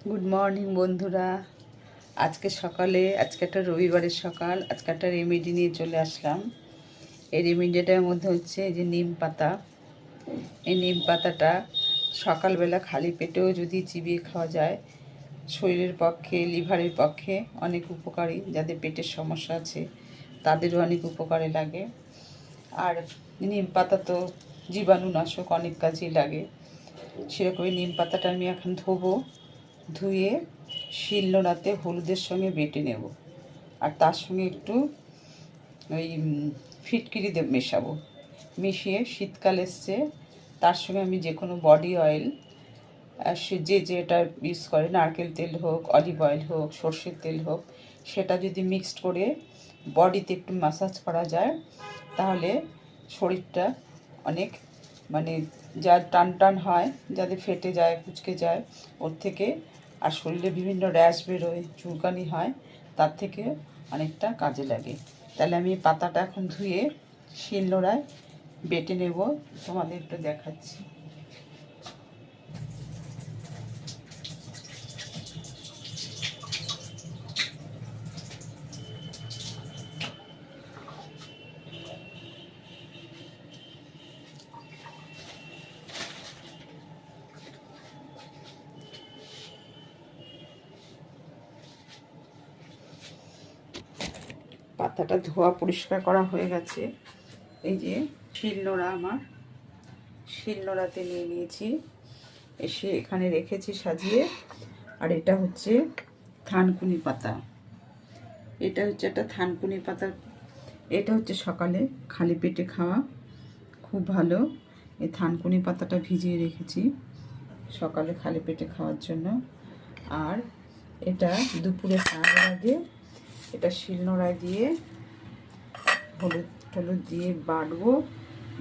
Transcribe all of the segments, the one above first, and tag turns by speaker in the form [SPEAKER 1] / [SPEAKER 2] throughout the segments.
[SPEAKER 1] Good morning বন্ধুরা। আজকে একটা রবিবারের সকাল। আজকে একটা রেমেডি নিয়ে চলে আসলাম। এই রেমেডিটার মধ্যে হচ্ছে এই যে নিম পাতা। এই নিম পাতাটা সকালবেলা খালি পেটেও যদি চিবিয়ে খাওয়া যায়, শরীরের পক্ষে, লিভারের পক্ষে অনেক উপকারী। যাদের পেটের সমস্যা আছে তাদেরও অনেক উপকারে লাগে। আর নিম পাতা তো জীবাণুনাশক, অনেক কাজেই লাগে। সেরকমই নিম পাতাটা আমি এখন ধুয়ে শিলনোড়াতে হলুদের সঙ্গে বেটে নেব। আর তার সঙ্গে একটু ওই ফিটকিরি মেশাবো। মিশিয়ে শীতকাল এসছে, তার সঙ্গে আমি যে কোনো বডি অয়েল, সে যেটা ইউজ করে, নারকেল তেল হোক, অলিভ অয়েল হোক, সর্ষের তেল হোক, সেটা যদি মিক্সড করে বডিতে একটু ম্যাসাজ করা যায়, তাহলে শরীরটা অনেক, মানে যা টান টান হয়, যাদের ফেটে যায়, কুঁচকে যায় ওর থেকে, আর শরীরে বিভিন্ন র্যাশ বেরোয়, চুলকানি হয়, তার থেকে অনেকটা কাজে লাগে। তাহলে আমি পাতাটা এখন ধুয়ে শিলনোড়ায় বেটে নেব, তোমাদের একটু দেখাচ্ছি। পাতাটা ধোয়া পরিষ্কার করা হয়ে গেছে। এই যে শিলনোড়া, আমার শিলনোড়াতে নিয়ে নিয়েছি, এসে এখানে রেখেছি সাজিয়ে। আর এটা হচ্ছে থানকুনি পাতা। এটা হচ্ছে একটা থানকুনি পাতা। এটা হচ্ছে সকালে খালি পেটে খাওয়া, খুব ভালো। এই থানকুনি পাতাটা ভিজিয়ে রেখেছি সকালে খালি পেটে খাওয়ার জন্য। আর এটা দুপুরে খাওয়ার আগে এটা শিলনোড়ায় দিয়ে হলুদ টলুদ দিয়ে বাটবো।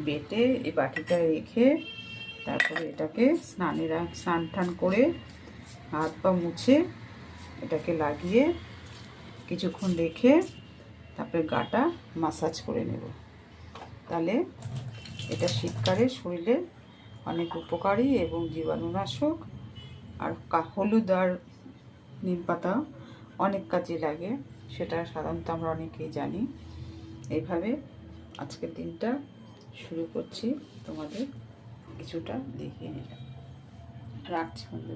[SPEAKER 1] বেটে এই বাটিটায় রেখে তারপরে এটাকে স্নান টান করে হাত পা মুছে এটাকে লাগিয়ে কিছুক্ষণ রেখে তারপরে গাটা মাসাজ করে নেব। তাহলে এটা শীতকালে শরীরে অনেক উপকারী এবং জীবাণুনাশক। আর হলুদ আর নিম পাতা অনেক কাজে লাগে, সেটা সাধারণত আমরা অনেকেই জানি। এইভাবে আজকের দিনটা শুরু করছি, তোমাদের কিছুটা দেখিয়ে নিলাম। রাখছি বন্ধু।